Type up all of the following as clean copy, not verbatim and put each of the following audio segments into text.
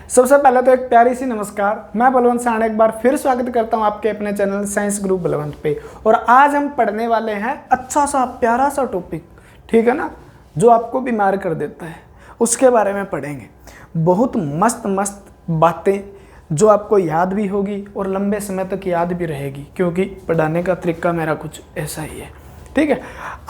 सबसे पहले तो एक प्यारी सी नमस्कार, मैं बलवंत साहनी एक बार फिर स्वागत करता हूं आपके अपने चैनल साइंस ग्रुप बलवंत पे। और आज हम पढ़ने वाले हैं अच्छा सा प्यारा सा टॉपिक, ठीक है ना, जो आपको बीमार कर देता है, उसके बारे में पढ़ेंगे। बहुत मस्त मस्त बातें जो आपको याद भी होगी और लंबे समय तक याद भी रहेगी, क्योंकि पढ़ाने का तरीका मेरा कुछ ऐसा ही है, ठीक है।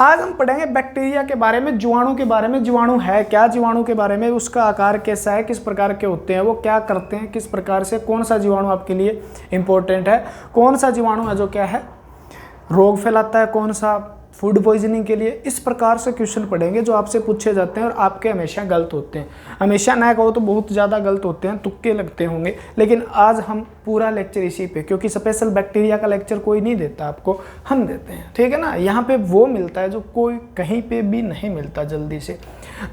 आज हम पढ़ेंगे बैक्टीरिया के बारे में, जीवाणु के बारे में। जीवाणु है क्या, जीवाणु के बारे में, उसका आकार कैसा है, किस प्रकार के होते हैं, वो क्या करते हैं, किस प्रकार से, कौन सा जीवाणु आपके लिए इंपॉर्टेंट है, कौन सा जीवाणु है जो क्या है रोग फैलाता है, कौन सा फूड पॉइजनिंग के लिए। इस प्रकार से क्वेश्चन पढ़ेंगे जो आपसे पूछे जाते हैं और आपके हमेशा गलत होते हैं। हमेशा ना कहो तो बहुत ज़्यादा गलत होते हैं, तुक्के लगते होंगे। लेकिन आज हम पूरा लेक्चर इसी पे, क्योंकि स्पेशल बैक्टीरिया का लेक्चर कोई नहीं देता आपको, हम देते हैं, ठीक है ना। यहाँ पे वो मिलता है जो कोई कहीं पे भी नहीं मिलता जल्दी से।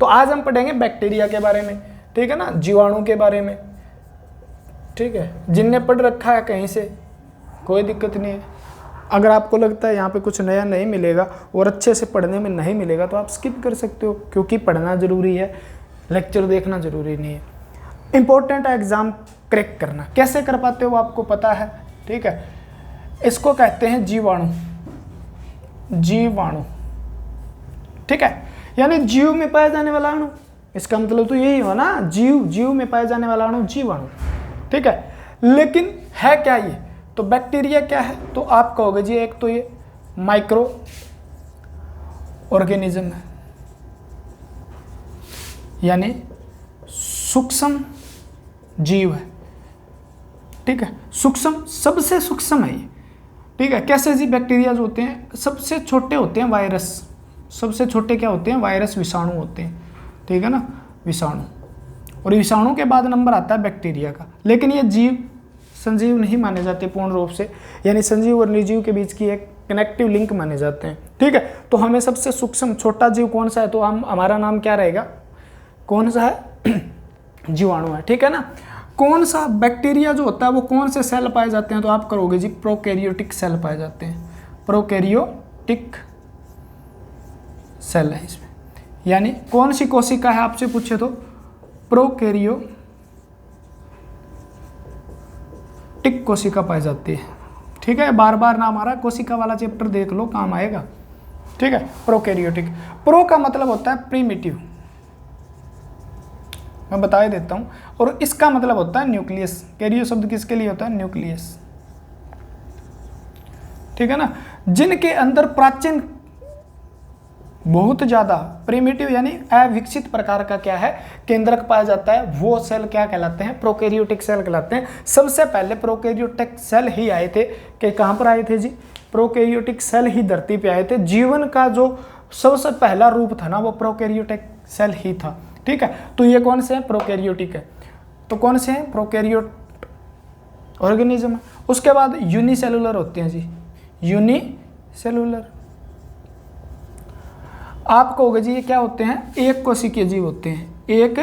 तो आज हम पढ़ेंगे बैक्टीरिया के बारे में, ठीक है ना, जीवाणु के बारे में, ठीक है। जिनने पढ़ रखा है कहीं से कोई दिक्कत नहीं है। अगर आपको लगता है यहाँ पे कुछ नया नहीं मिलेगा और अच्छे से पढ़ने में नहीं मिलेगा तो आप स्किप कर सकते हो, क्योंकि पढ़ना ज़रूरी है, लेक्चर देखना ज़रूरी नहीं है। इम्पोर्टेंट है एग्ज़ाम क्रैक करना। कैसे कर पाते हो आपको पता है, ठीक है। इसको कहते हैं जीवाणु, जीवाणु, ठीक है, यानी जीव में पाया जाने वाला अणु। इसका मतलब तो यही हो ना, जीव, जीव में पाया जाने वाला अणु जीवाणु, ठीक है। लेकिन है क्या ये? तो बैक्टीरिया क्या है? तो आप कहोगे जी एक तो ये माइक्रो ऑर्गेनिज्म है, यानी सूक्ष्म जीव है, ठीक है। सूक्ष्म, सबसे सूक्ष्म है ये, ठीक है। कैसे जी? बैक्टीरिया जो होते हैं सबसे छोटे होते हैं वायरस। सबसे छोटे क्या होते हैं? वायरस, विषाणु होते हैं, ठीक है ना, विषाणु। और विषाणु के बाद नंबर आता है बैक्टीरिया का। लेकिन ये जीव संजीव नहीं माने जाते पूर्ण रूप से, यानी संजीव और निर्जीव के बीच की एक कनेक्टिव लिंक माने जाते हैं, ठीक है। तो हमें सबसे सूक्ष्म छोटा जीव कौन सा है? तो हमारा नाम क्या रहेगा? कौन सा है? जीवाणु है, ठीक है ना। कौन सा बैक्टीरिया जो होता है वो कौन से सेल पाए जाते हैं? तो आप करोगे जी प्रोकैरियोटिक सेल पाए जाते हैं। प्रोकैरियोटिक सेल है इसमें, यानी कौन सी कोशिका है आपसे पूछे तो प्रोकैरियोटिक कोशिका पाई जाती है, ठीक है। बार बार नाम आ रहा है, कोशिका वाला चैप्टर देख लो, काम आएगा, ठीक है। प्रोकैरियोटिक, प्रो का मतलब होता है प्रीमिटिव, मैं बता ही देता हूं। और इसका मतलब होता है न्यूक्लियस। कैरियो शब्द किसके लिए होता है? न्यूक्लियस, ठीक है ना। जिनके अंदर प्राचीन, बहुत ज्यादा प्रिमिटिव यानी अविकसित प्रकार का क्या है, केंद्रक पाया जाता है, वो सेल क्या कहलाते हैं? प्रोकैरियोटिक सेल कहलाते हैं। सबसे पहले प्रोकैरियोटिक सेल ही आए थे, कि कहां पर आए थे जी? प्रोकैरियोटिक सेल ही धरती पे आए थे। जीवन का जो सबसे पहला रूप था ना, वो प्रोकैरियोटिक सेल ही था, ठीक है। तो ये कौन से हैं? प्रोकैरियोटिक है। तो कौन से हैं? प्रोकैरियोट ऑर्गेनिज्म है। उसके बाद यूनिसेलुलर होते हैं जी, यूनिसेलुलर। आप कहोगे जी ये क्या होते हैं? एक कोशिकीय जीव होते हैं, एक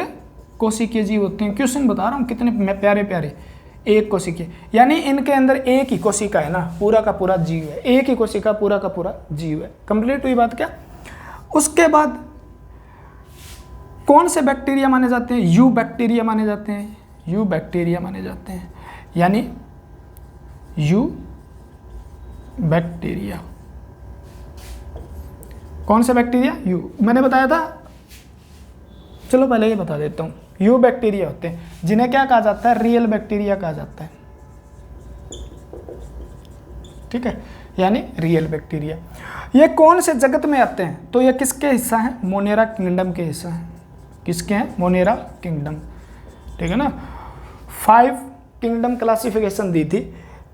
कोशिकीय जीव होते हैं। क्वेश्चन बता रहा हूँ कितने प्यारे प्यारे। एक कोशिकीय यानी इनके अंदर एक ही कोशिका है ना, पूरा का पूरा जीव है, एक ही कोशिका पूरा का पूरा जीव है। कंप्लीट हुई बात क्या? उसके बाद कौन से बैक्टीरिया माने जाते हैं? यू बैक्टीरिया माने जाते हैं, यू बैक्टीरिया माने जाते हैं, यानी यू बैक्टीरिया। कौन से बैक्टीरिया? यू, मैंने बताया था, चलो पहले ये बता देता हूं। यू बैक्टीरिया होते हैं, जिन्हें क्या कहा जाता है? रियल बैक्टीरिया कहा जाता है, ठीक है, यानी रियल बैक्टीरिया। ये कौन से जगत में आते हैं? तो ये किसके हिस्सा हैं? मोनेरा किंगडम के हिस्सा हैं। किसके हैं? मोनेरा किंगडम, ठीक है ना। 5 किंगडम क्लासिफिकेशन दी थी,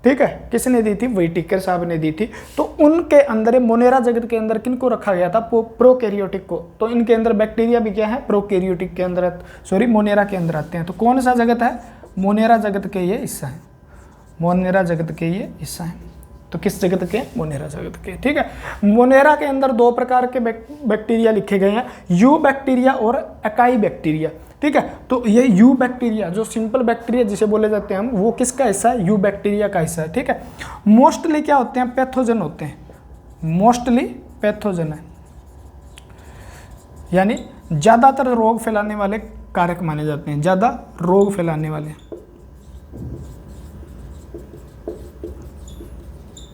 ठीक है। किसने दी थी? व्हिटेकर साहब ने दी थी। तो उनके अंदर, मोनेरा जगत के अंदर किनको रखा गया था? प्रोकैरियोटिक को। तो इनके अंदर बैक्टीरिया भी क्या है? प्रोकैरियोटिक के अंदर, सॉरी मोनेरा के अंदर आते हैं। तो कौन सा जगत है? मोनेरा जगत के ये हिस्सा है, मोनेरा जगत के ये हिस्सा है। तो किस जगत के? मोनेरा जगत के, ठीक है। मोनेरा के अंदर 2 प्रकार के बैक्टीरिया लिखे गए हैं, यू बैक्टीरिया और अकाई बैक्टीरिया, ठीक है। तो ये यू बैक्टीरिया जो सिंपल बैक्टीरिया जिसे बोले जाते हैं हम, वो किसका हिस्सा है? यू बैक्टीरिया का हिस्सा है, ठीक है। मोस्टली क्या होते हैं? पैथोजन होते हैं, मोस्टली पैथोजन है, यानी ज़्यादातर रोग फैलाने वाले कारक माने जाते हैं, ज़्यादा रोग फैलाने वाले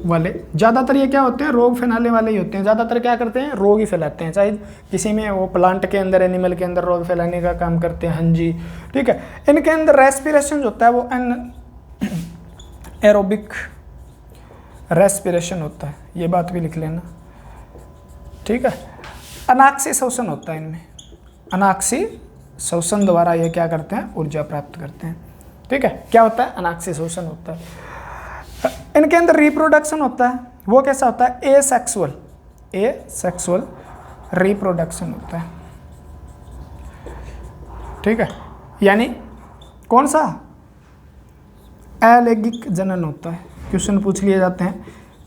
ज़्यादातर ये क्या होते हैं, रोग फैलाने वाले ही होते हैं। ज़्यादातर क्या करते हैं, रोग ही फैलाते हैं, चाहे किसी में वो प्लांट के अंदर, एनिमल के अंदर रोग फैलाने का काम करते हैं। हाँ जी, ठीक है। इनके अंदर रेस्पिरेशन होता है वो एरोबिक रेस्पिरेशन होता है, ये बात भी लिख लेना, ठीक है। अनाक्षी श्वसन होता है इनमें, अनाक्षी श्वसन द्वारा ये क्या करते हैं, ऊर्जा प्राप्त करते हैं, ठीक है। क्या होता है, अनाक्षी श्वसन होता है। इनके अंदर रिप्रोडक्शन होता है, वो कैसा होता है, एसेक्सुअल रिप्रोडक्शन होता है, ठीक है। यानी कौन सा, अलैंगिक जनन होता है, क्वेश्चन पूछ लिए जाते हैं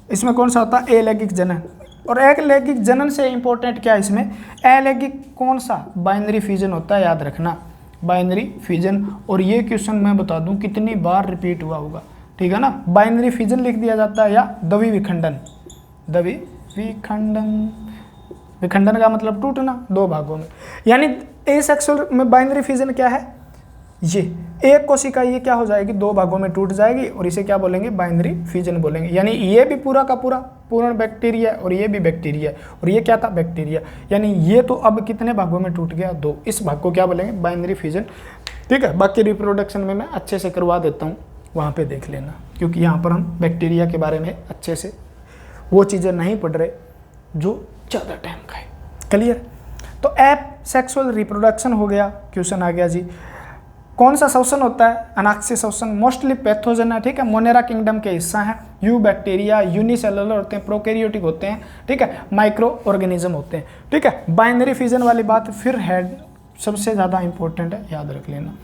इसमें, कौन सा होता है, अलैंगिक जनन। और अलैंगिक जनन से इंपॉर्टेंट क्या है इसमें, अलैंगिक कौन सा, बाइनरी फ्यूजन होता है, याद रखना, बाइनरी फ्यूजन। और ये क्वेश्चन मैं बता दूं कितनी बार रिपीट हुआ होगा, ठीक है ना। बाइनरी फ्यूजन लिख दिया जाता है, या द्वि विखंडन, द्वि विखंडन, विखंडन का मतलब टूटना दो भागों में। यानी एसेक्सुअल में बाइनरी फ्यूजन क्या है, ये एक कोशिका ये क्या हो जाएगी, दो भागों में टूट जाएगी, और इसे क्या बोलेंगे, बाइनरी फ्यूजन बोलेंगे। यानी ये भी पूरा का पूरा पूर्ण बैक्टीरिया, और ये भी बैक्टीरिया, और ये क्या था, बैक्टीरिया। यानी ये तो अब कितने भागों में टूट गया, दो, इस भाग को क्या बोलेंगे, बाइनरी फ्यूजन, ठीक है। बाकी रिप्रोडक्शन में मैं अच्छे से करवा देता हूँ, वहाँ पे देख लेना, क्योंकि यहाँ पर हम बैक्टीरिया के बारे में अच्छे से वो चीज़ें नहीं पढ़ रहे जो ज़्यादा टाइम का है, क्लियर। तो एसेक्सुअल रिप्रोडक्शन हो गया, क्वेश्चन आ गया जी। कौन सा श्वसन होता है, अनाक्षी श्वसन, मोस्टली पैथोजन है, ठीक है, मोनेरा किंगडम के हिस्सा है। यू बैक्टीरिया यूनिसेलुलर होते हैं, प्रोकैरियोटिक होते हैं, ठीक है, माइक्रो ऑर्गेनिज्म होते हैं, ठीक है। बाइनरी फ्यूजन वाली बात फिर है, सबसे ज़्यादा इंपॉर्टेंट है, याद रख लेना।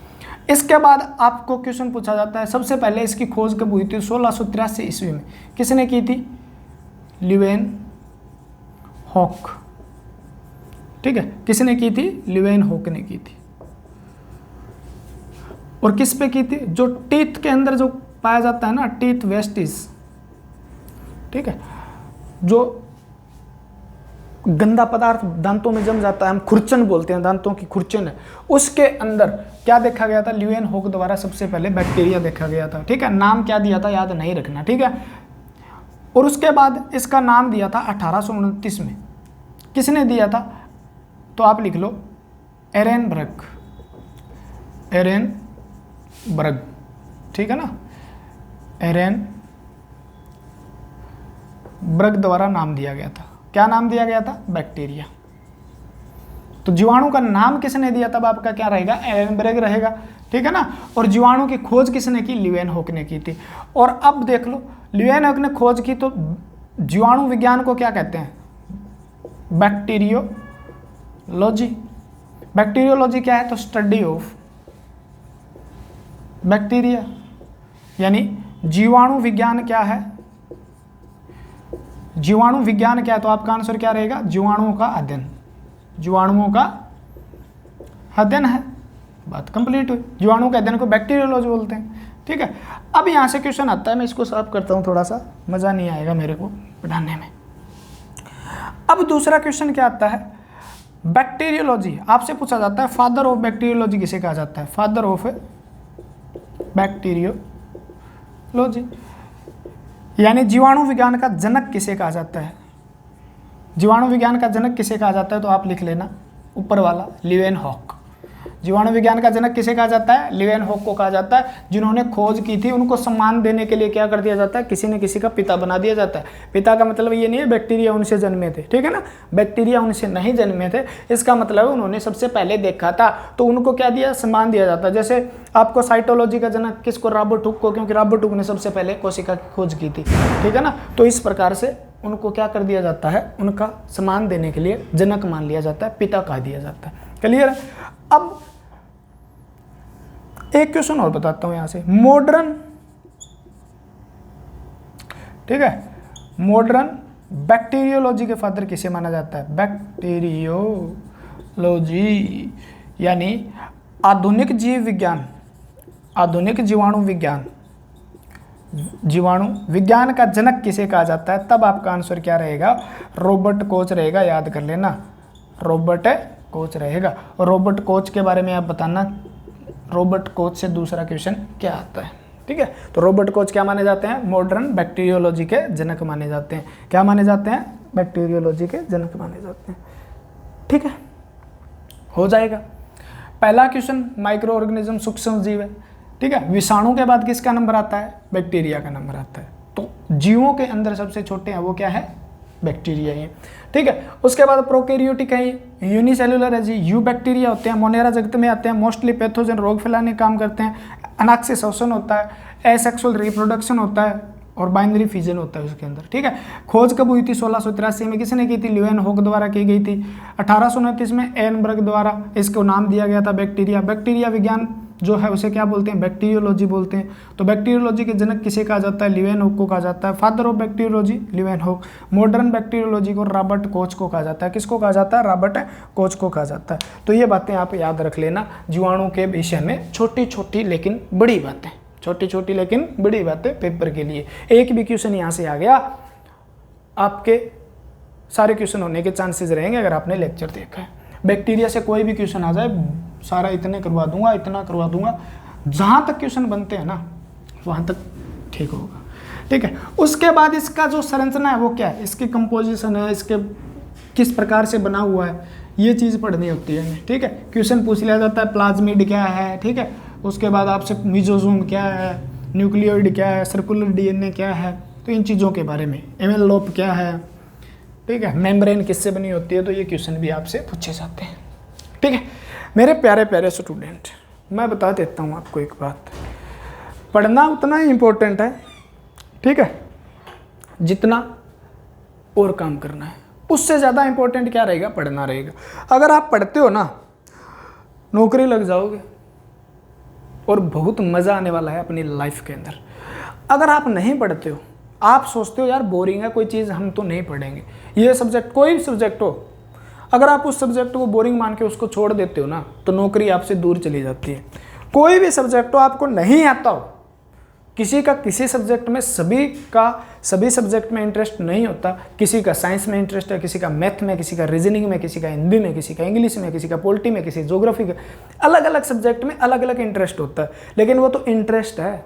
इसके बाद आपको क्वेश्चन पूछा जाता है, सबसे पहले इसकी खोज कब हुई थी, 1683 ईस्वी में, किसने की थी, ल्यूवेन हॉक, ठीक है, किसने की थी, ल्यूवेन हॉक ने की थी। और किस पे की थी, जो टीथ के अंदर जो पाया जाता है ना, टीथ वेस्टिस, ठीक है, जो गंदा पदार्थ दांतों में जम जाता है, हम खुरचन बोलते हैं, दांतों की खुरचन है, उसके अंदर क्या देखा गया था, ल्यूवेन हॉक द्वारा सबसे पहले बैक्टीरिया देखा गया था, ठीक है। नाम क्या दिया था, याद नहीं रखना, ठीक है। और उसके बाद इसका नाम दिया था 1829 में, किसने दिया था, तो आप लिख लो, एरेनबर्ग, एरेनबर्ग, ठीक है ना, एरेनबर्ग द्वारा नाम दिया गया था। क्या नाम दिया गया था, बैक्टीरिया। तो जीवाणु का नाम किसने दिया, तब आपका क्या रहेगा, एरेनबर्ग रहेगा, ठीक है ना। और जीवाणु की खोज किसने की, ल्यूवेन हॉक ने की थी। और अब देख लो, ल्यूवेन हॉक ने खोज की, तो जीवाणु विज्ञान को क्या कहते हैं, बैक्टीरियोलॉजी। बैक्टीरियोलॉजी क्या है, तो स्टडी ऑफ बैक्टीरिया। यानी जीवाणु विज्ञान क्या है, जीवाणु विज्ञान क्या है, तो आपका आंसर क्या रहेगा, जीवाणुओं का अध्ययन, जीवाणुओं का अध्ययन है, बात कंप्लीट हुई। जीवाणु के अध्ययन को बैक्टीरियोलॉजी बोलते हैं, ठीक है। अब यहाँ से क्वेश्चन आता है, मैं इसको साफ करता हूँ, थोड़ा सा मज़ा नहीं आएगा मेरे को पढ़ाने में। अब दूसरा क्वेश्चन क्या आता है, बैक्टीरियोलॉजी आपसे पूछा जाता है, फादर ऑफ बैक्टीरियोलॉजी किसे कहा जाता है, फादर ऑफ बैक्टीरियोलॉजी, यानी जीवाणु विज्ञान का जनक किसे कहा जाता है, जीवाणु विज्ञान का जनक किसे कहा जाता है, तो आप लिख लेना ऊपर वाला, ल्यूवेन हॉक। जीवाणु विज्ञान का जनक किसे कहा जाता है, ल्यूवेन हॉक को कहा जाता है। जिन्होंने खोज की थी उनको सम्मान देने के लिए क्या कर दिया जाता है, किसी न किसी का पिता बना दिया जाता है। पिता का मतलब ये नहीं है बैक्टीरिया उनसे जन्मे थे, ठीक है ना, बैक्टीरिया उनसे नहीं जन्मे थे, इसका मतलब उन्होंने सबसे पहले देखा था, तो उनको क्या दिया, सम्मान दिया जाता है। जैसे आपको साइटोलॉजी का जनक किसको, रॉबर्ट हुक को, क्योंकि रॉबर्ट हुक ने सबसे पहले कोशिका की खोज की थी, ठीक है ना। तो इस प्रकार से उनको क्या कर दिया जाता है, उनका सम्मान देने के लिए जनक मान लिया जाता है, पिता कहा दिया जाता है, क्लियर है। अब एक क्वेश्चन और बताता हूं यहां से, मॉडर्न, ठीक है, मॉडर्न बैक्टीरियोलॉजी के फादर किसे माना जाता है, बैक्टीरियोलॉजी, यानी आधुनिक जीव विज्ञान, आधुनिक जीवाणु विज्ञान, जीवाणु विज्ञान का जनक किसे कहा जाता है, तब आपका आंसर क्या रहेगा, रॉबर्ट कोच रहेगा, याद कर लेना, रॉबर्ट कोच रहेगा। और रॉबर्ट कोच के बारे में आप बताना, रॉबर्ट कोच से दूसरा क्वेश्चन क्या आता है। ठीक है, तो रॉबर्ट कोच क्या माने जाते हैं? मॉडर्न बैक्टीरियोलॉजी के जनक माने जाते हैं। क्या माने जाते हैं? बैक्टीरियोलॉजी के जनक माने जाते हैं। ठीक है, हो जाएगा। पहला क्वेश्चन माइक्रो ऑर्गेनिज्म, सूक्ष्म जीव है। ठीक है, विषाणु के बाद किसका नंबर आता है? बैक्टीरिया का नंबर आता है। तो जीवों के अंदर सबसे छोटे हैं वो क्या है? बैक्टीरिया ही है। ठीक है, उसके बाद प्रोकैरियोटिक है, यूनिसेलुलर है जी, यू बैक्टीरिया होते हैं, मोनेरा जगत में आते हैं, मोस्टली पैथोजन रोग फैलाने का काम करते हैं, अनाक्सिस श्वसन होता है, एसेक्सुअल रिप्रोडक्शन होता है और बाइनरी फिजन होता है उसके अंदर। ठीक है, खोज कब हुई थी? 1683 में। किसने की थी? ल्यूएनहोक द्वारा की गई थी। 1829 में एनबर्ग द्वारा इसको नाम दिया गया था बैक्टीरिया। बैक्टीरिया विज्ञान जो है उसे क्या बोलते हैं? बैक्टीरियोलॉजी बोलते हैं। तो बैक्टीरियोलॉजी के जनक किसे कहा जाता है? ल्यूएनहोक को कहा जाता है। Father of bacteriology Leeuwenhoek. Modern bacteriology को रॉबर्ट कोच को कहा जाता है। किसको कहा जाता है? रॉबर्ट कोच को कहा जाता है। तो ये बातें आप याद रख लेना जीवाणु के विषय में, छोटी छोटी लेकिन बड़ी बातें, छोटी छोटी लेकिन बड़ी बातें पेपर के लिए। एक भी क्वेश्चन यहाँ से आ गया, आपके सारे क्वेश्चन होने के चांसेस रहेंगे अगर आपने लेक्चर देखा है। बैक्टीरिया से कोई भी क्वेश्चन आ जाए, सारा इतने करवा दूंगा, इतना करवा दूंगा, जहाँ तक क्वेश्चन बनते हैं ना वहाँ तक ठीक होगा। ठीक है, उसके बाद इसका जो संरचना है वो क्या है, इसकी कंपोजिशन है, इसके किस प्रकार से बना हुआ है, ये चीज़ पढ़नी होती है हमें। ठीक है, क्वेश्चन पूछ लिया जाता है प्लाज्मिड क्या है। ठीक है, उसके बाद आपसे मिजोजोम क्या है, न्यूक्लियोइड क्या है, सर्कुलर डीएनए क्या है, तो इन चीज़ों के बारे में, एनवेलोप क्या है। ठीक है, मेम्ब्रेन किससे बनी होती है, तो ये क्वेश्चन भी आपसे पूछे जाते हैं। ठीक है मेरे प्यारे प्यारे स्टूडेंट, मैं बता देता हूँ आपको एक बात, पढ़ना उतना ही इम्पोर्टेंट है। ठीक है, जितना और काम करना है उससे ज़्यादा इम्पोर्टेंट क्या रहेगा? पढ़ना रहेगा। अगर आप पढ़ते हो ना, नौकरी लग जाओगे और बहुत मज़ा आने वाला है अपनी लाइफ के अंदर। अगर आप नहीं पढ़ते हो, आप सोचते हो यार बोरिंग है कोई चीज़, हम तो नहीं पढ़ेंगे, ये सब्जेक्ट कोई भी सब्जेक्ट हो, अगर आप उस सब्जेक्ट को बोरिंग मान के उसको छोड़ देते हो ना, तो नौकरी आपसे दूर चली जाती है। कोई भी सब्जेक्ट हो आपको नहीं आता हो, किसी का किसी सब्जेक्ट में, सभी का सभी सब्जेक्ट में इंटरेस्ट नहीं होता। किसी का साइंस में इंटरेस्ट है, किसी का मैथ में, किसी का रीजनिंग में, किसी का हिंदी में, किसी का इंग्लिश में, किसी का पॉलिटी में, किसी ज्योग्राफी में, अलग अलग सब्जेक्ट में अलग अलग इंटरेस्ट होता है। लेकिन वो तो इंटरेस्ट है,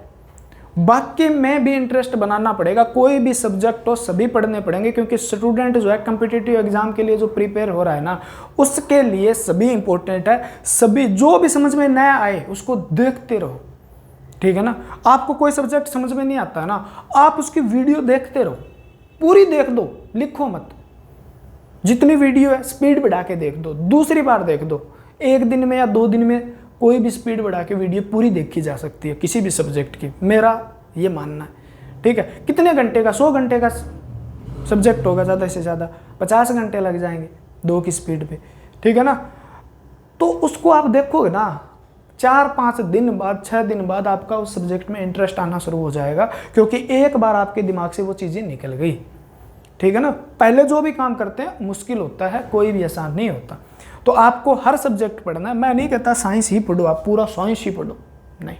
बाकी में भी इंटरेस्ट बनाना पड़ेगा। कोई भी सब्जेक्ट हो सभी पढ़ने पड़ेंगे, क्योंकि स्टूडेंट जो है कम्पिटिटिव एग्जाम के लिए जो प्रिपेयर हो रहा है ना, उसके लिए सभी इंपॉर्टेंट है। सभी जो भी समझ में नया आए उसको देखते रहो। ठीक है ना, आपको कोई सब्जेक्ट समझ में नहीं आता है ना, आप उसकी वीडियो देखते रहो, पूरी देख दो, लिखो मत। जितनी वीडियो है स्पीड बढ़ा के देख दो, दूसरी बार देख दो, एक दिन में या 2 दिन में कोई भी स्पीड बढ़ा के वीडियो पूरी देखी जा सकती है किसी भी सब्जेक्ट की, मेरा ये मानना है। ठीक है, कितने घंटे का, 100 घंटे का सब्जेक्ट होगा ज़्यादा से ज़्यादा 50 घंटे लग जाएंगे 2 की स्पीड पे। ठीक है ना, तो उसको आप देखोगे ना, 4-5 दिन बाद, 6 दिन बाद आपका उस सब्जेक्ट में इंटरेस्ट आना शुरू हो जाएगा, क्योंकि एक बार आपके दिमाग से वो चीज़ें निकल गई। ठीक है ना, पहले जो भी काम करते हैं मुश्किल होता है, कोई भी आसान नहीं होता। तो आपको हर सब्जेक्ट पढ़ना है। मैं नहीं कहता साइंस ही पढ़ो, आप पूरा साइंस ही पढ़ो, नहीं,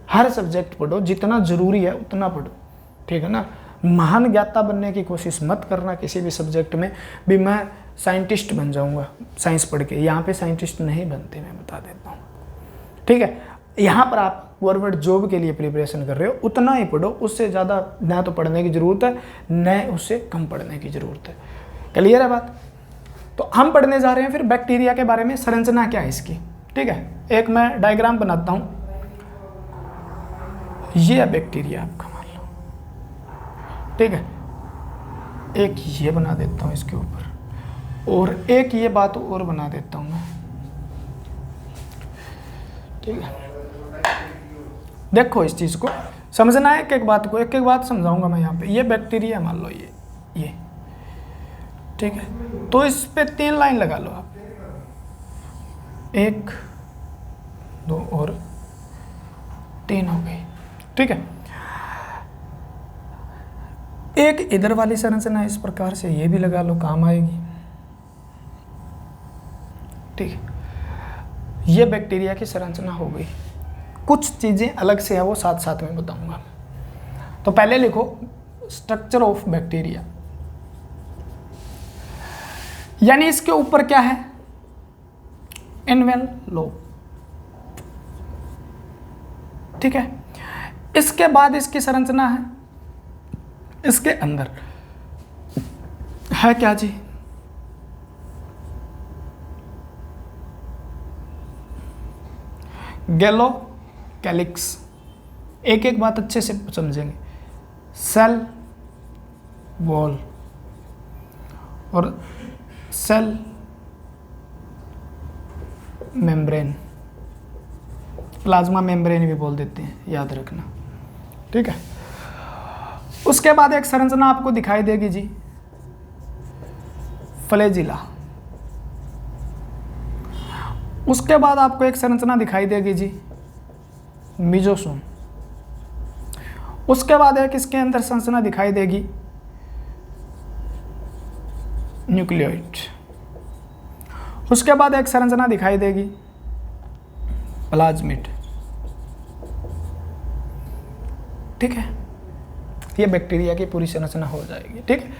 हर सब्जेक्ट पढ़ो, जितना ज़रूरी है उतना पढ़ो। ठीक है ना, महान ज्ञाता बनने की कोशिश मत करना किसी भी सब्जेक्ट में भी, मैं साइंटिस्ट बन जाऊंगा साइंस पढ़ के, यहाँ पे साइंटिस्ट नहीं बनते, मैं बता देता हूँ। ठीक है, यहाँ पर आप गवर्नमेंट जॉब के लिए प्रिपरेशन कर रहे हो, उतना ही पढ़ो, उससे ज़्यादा न तो पढ़ने की ज़रूरत है, न उससे कम पढ़ने की ज़रूरत है। क्लियर है बात? तो हम पढ़ने जा रहे हैं फिर बैक्टीरिया के बारे में, संरचना क्या है इसकी। ठीक है, एक मैं डायग्राम बनाता हूँ, ये है बैक्टीरिया आपका, मान लो। ठीक है, एक ये बना देता हूँ इसके ऊपर, और एक ये बात और बना देता हूँ मैं। ठीक है, देखो इस चीज़ को समझना है, एक एक बात को एक एक बात समझाऊंगा मैं यहाँ पे। ये बैक्टीरिया मान लो, ये ठीक है, तो इस पे 3 लाइन लगा लो आप, 1 2 और 3 हो गई। ठीक है, एक इधर वाली संरचना इस प्रकार से ये भी लगा लो, काम आएगी। ठीक है, ये बैक्टीरिया की संरचना हो गई। कुछ चीज़ें अलग से है, वो साथ साथ में बताऊंगा। तो पहले लिखो स्ट्रक्चर ऑफ बैक्टीरिया, यानी इसके ऊपर क्या है, एनवेलोप। ठीक है, इसके बाद इसकी संरचना है, इसके अंदर है क्या जी, गैलो कैलिक्स। एक एक बात अच्छे से समझेंगे, सेल वॉल और सेल मेम्ब्रेन, प्लाज्मा मेम्ब्रेन भी बोल देते हैं, याद रखना। ठीक है, उसके बाद एक संरचना आपको दिखाई देगी जी, फ्लैजिला। उसके बाद आपको एक संरचना दिखाई देगी जी, मीजोसोम। उसके बाद एक इसके अंदर संरचना दिखाई देगी, न्यूक्लियोइड। उसके बाद एक संरचना दिखाई देगी, प्लाज्मिड। ठीक है, ये बैक्टीरिया की पूरी संरचना हो जाएगी। ठीक है,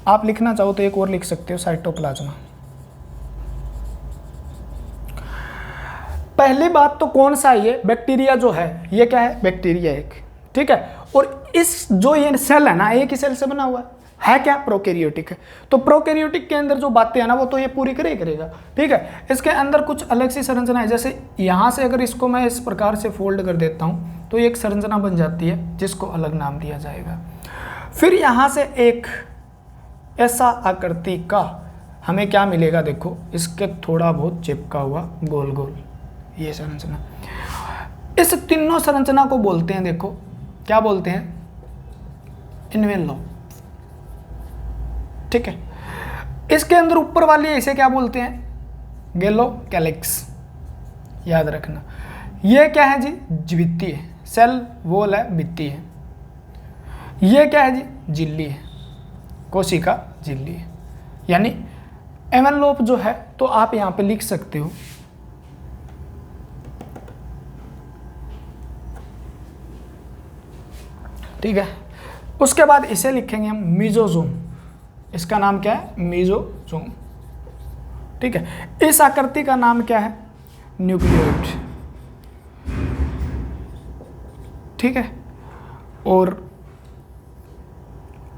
आप लिखना चाहो तो एक और लिख सकते हो, साइटोप्लाज्मा। पहली बात तो कौन सा ये बैक्टीरिया जो है, ये क्या है, बैक्टीरिया एक। ठीक है, और इस जो ये सेल है ना, एक ही सेल से बना हुआ है क्या, प्रोकैरियोटिक है। तो प्रोकैरियोटिक के अंदर जो बातें हैं ना, वो तो ये पूरी करेगा। ठीक है, इसके अंदर कुछ अलग सी संरचना है, जैसे यहाँ से अगर इसको मैं इस प्रकार से फोल्ड कर देता हूँ तो एक संरचना बन जाती है जिसको अलग नाम दिया जाएगा। फिर यहाँ से एक ऐसा आकृति का हमें क्या मिलेगा, देखो इसके थोड़ा बहुत चिपका हुआ गोल गोल ये संरचना। इस तीनों संरचना को बोलते हैं, देखो क्या बोलते हैं, एनवेलोप। ठीक है, इसके अंदर ऊपर वाली इसे क्या बोलते हैं, गैलो कैलिक्स। याद रखना, ये क्या है जी, भित्ति है, सेल वॉल है, भित्ति है। ये क्या है जी, झिल्ली है, कोशिका झिल्ली है। यानी एनवेलोप जो है, तो आप यहां पे लिख सकते हो ठीक है। उसके बाद इसे लिखेंगे हम मीजोजोम। इसका नाम क्या है, मीजोजोम। ठीक है, इस आकृति का नाम क्या है, न्यूक्लियोइड। ठीक है, और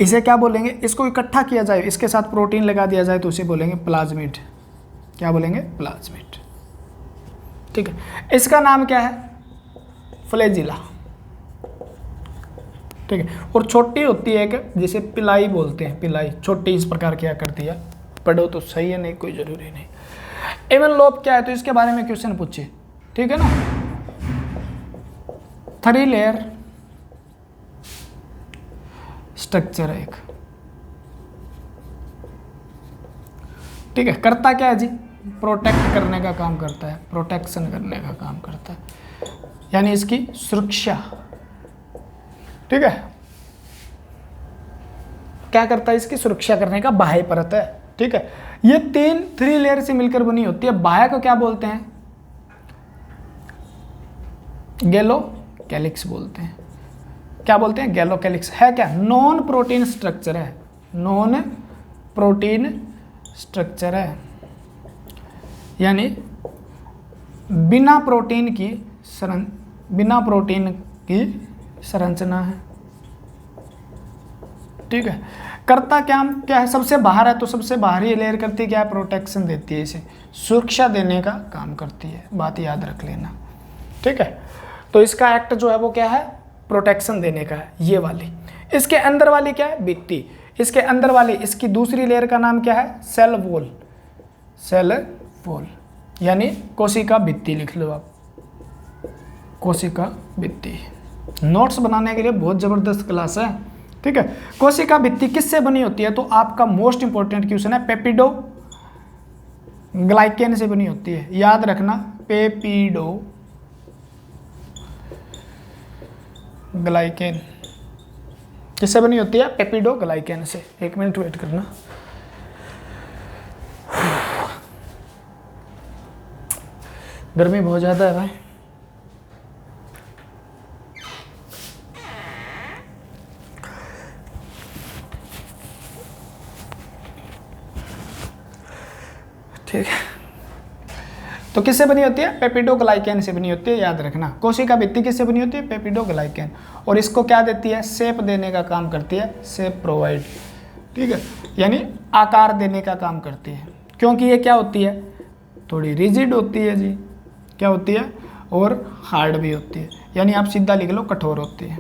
इसे क्या बोलेंगे, इसको इकट्ठा किया जाए, इसके साथ प्रोटीन लगा दिया जाए तो उसे बोलेंगे प्लाज्मिड। क्या बोलेंगे, प्लाज्मिड। ठीक है, इसका नाम क्या है, फ्लैजिला। ठीक है, और छोटी होती है एक, जिसे पिलाई बोलते हैं, पिलाई छोटी इस प्रकार क्या करती है, पढ़ो तो सही है, नहीं कोई जरूरी नहीं। एनवेलोप क्या है, तो इसके बारे में क्वेश्चन पूछिए। ठीक है ना, 3 लेयर स्ट्रक्चर है एक। ठीक है, करता क्या है जी, प्रोटेक्ट करने का काम करता है, प्रोटेक्शन करने का काम करता है, यानी इसकी सुरक्षा। ठीक है, क्या करता है, इसकी सुरक्षा करने का बाह्य परत है। ठीक है, ये 3 लेयर से मिलकर बनी होती है। बाह्य को क्या बोलते हैं, गैलो कैलिक्स बोलते हैं। क्या बोलते हैं, गैलो कैलिक्स। है क्या, नॉन प्रोटीन स्ट्रक्चर है, नॉन प्रोटीन स्ट्रक्चर है, यानी बिना प्रोटीन की संरचना है। ठीक है, करता क्या है, सबसे बाहर है तो सबसे बाहरी लेयर करती क्या है, प्रोटेक्शन देती है, इसे सुरक्षा देने का काम करती है, बात याद रख लेना। ठीक है, तो इसका एक्ट जो है वो क्या है, प्रोटेक्शन देने का है, ये वाली। इसके अंदर वाली क्या है, भित्ति। इसके अंदर वाली, इसकी दूसरी लेयर का नाम क्या है, सेल वॉल। सेल वॉल यानी कोशिका भित्ति लिख लो आप, कोशिका भित्ति। नोट्स बनाने के लिए बहुत जबरदस्त क्लास है। ठीक है, कोशिका भित्ति किससे बनी होती है, तो आपका मोस्ट इंपॉर्टेंट क्वेश्चन है, पेपिडो ग्लाइकेन से बनी होती है, याद रखना, पेपिडो ग्लाइकेन किससे बनी होती है, पेपिडो ग्लाइकेन से। 1 मिनट वेट करना। गर्मी बहुत ज़्यादा है भाई। ठीक है, तो किससे बनी होती है? पेप्टिडोग्लाइकेन से बनी होती है, याद रखना। कोशिका भित्ति किससे बनी होती है? पेप्टिडोग्लाइकेन। और इसको क्या देती है? शेप देने का काम करती है, शेप प्रोवाइड, ठीक है, यानी आकार देने का काम करती है। क्योंकि ये क्या होती है? थोड़ी रिजिड होती है जी, क्या होती है? और हार्ड भी होती है, यानी आप सीधा लिख लो कठोर होती है,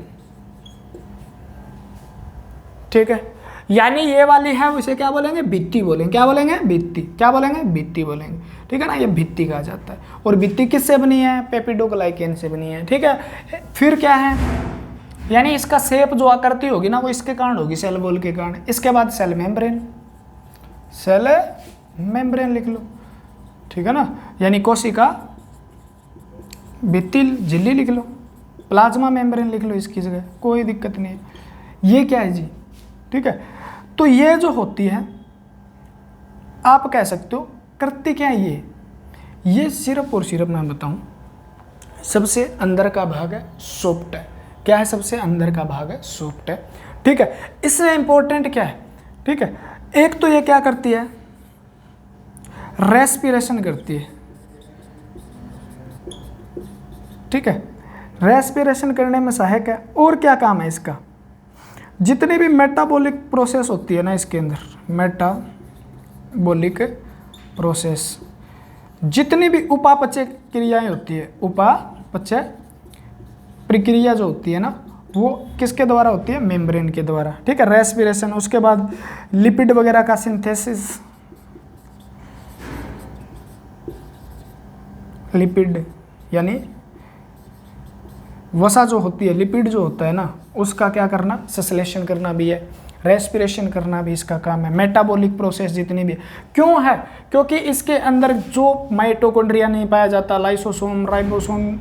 ठीक है। यानी ये वाली है उसे क्या बोलेंगे? भित्ति बोलेंगे। क्या बोलेंगे? भित्ति। क्या बोलेंगे? भित्ति बोलेंगे, ठीक है ना। ये भित्ति कहा जाता है। और भित्ति किससे बनी है? पेप्टिडोग्लाइकेन से बनी है, ठीक है। फिर क्या है? यानी इसका शेप जो आकृति होगी ना वो इसके कारण होगी, सेल वॉल के कारण। इसके बाद सेल मेम्ब्रेन, सेल मेम्ब्रेन लिख लो, ठीक है ना। यानी कोशिका भित्ति झिल्ली लिख लो, प्लाज्मा मेम्ब्रेन लिख लो इसकी जगह, कोई दिक्कत नहीं है। ये क्या है जी? ठीक है। तो ये जो होती है आप कह सकते हो करती क्या है? ये सिर्फ और सिर्फ मैं बताऊं, सबसे अंदर का भाग है, सॉफ्ट है। क्या है? सबसे अंदर का भाग है, सॉफ्ट है, ठीक है। इससे इंपॉर्टेंट क्या है? ठीक है, एक तो ये क्या करती है? रेस्पिरेशन करती है, ठीक है। रेस्पिरेशन करने में सहायक है। और क्या काम है इसका? जितनी भी मेटाबॉलिक प्रोसेस होती है ना इसके अंदर, मेटाबॉलिक प्रोसेस, जितनी भी उपापचय क्रियाएं होती है, उपापचय प्रक्रिया जो होती है ना वो किसके द्वारा होती है? मेम्ब्रेन के द्वारा, ठीक है। रेस्पिरेशन, उसके बाद लिपिड वगैरह का सिंथेसिस, लिपिड यानी वसा जो होती है, लिपिड जो होता है ना उसका क्या करना? संश्लेषण करना भी है, रेस्पिरेशन करना भी इसका काम है। मेटाबॉलिक प्रोसेस जितनी भी है, क्यों है? क्योंकि इसके अंदर जो माइटोकॉन्ड्रिया नहीं पाया जाता, लाइसोसोम, राइबोसोम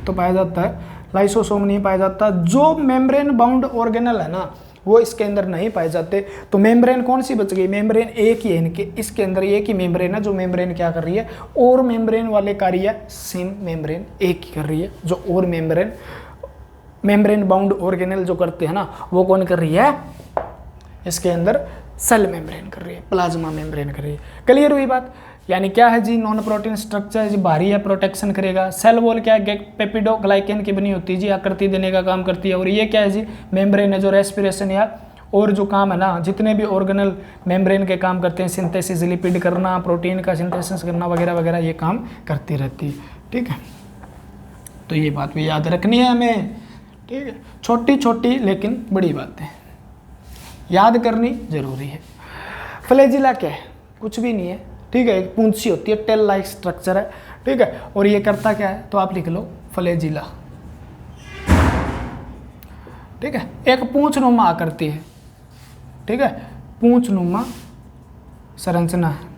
तो पाया जाता है, लाइसोसोम नहीं पाया जाता। जो मेम्ब्रेन बाउंड ऑर्गेनल है ना वो इसके अंदर नहीं पाए जाते। तो मेम्ब्रेन कौन सी बच गई? मेम्ब्रेन एक ही है इनके, इसके अंदर एक ही मेम्ब्रेन है जो मेम्ब्रेन क्या कर रही है? और मेम्ब्रेन वाले कार्य सेम मेम्ब्रेन एक ही कर रही है। जो और मेम्ब्रेन बाउंड ऑर्गेनल जो करते हैं ना वो कौन कर रही है? इसके अंदर सेल मेम्ब्रेन कर रही है, प्लाज्मा मेम्ब्रेन कर रही है। क्लियर हुई बात? यानी क्या है जी? नॉन प्रोटीन स्ट्रक्चर जी, भारी है, प्रोटेक्शन करेगा। सेल वॉल क्या है? पेप्टिडोग्लाइकेन की बनी होती है जी, आकृति देने का काम करती है। और ये क्या है जी? मेम्ब्रेन है जो रेस्पिरेशन या और जो काम है ना, जितने भी ऑर्गेनल मेम्ब्रेन के काम करते हैं, सिंथेसिस, लिपिड करना, प्रोटीन का सिंथेसिस करना वगैरह वगैरह, ये काम करती रहती है, ठीक है। तो ये बात भी याद रखनी है हमें, ठीक है। छोटी छोटी लेकिन बड़ी बातें याद करनी जरूरी है। फ्लैजिला क्या है? कुछ भी नहीं है, ठीक है। एक पूंछ सी होती है, टेल लाइक स्ट्रक्चर है, ठीक है। और ये करता क्या है? तो आप लिख लो फ्लैजिला, ठीक है। एक पूंछ नुमा आकृति है, ठीक है, पूंछ नुमा संरचना है।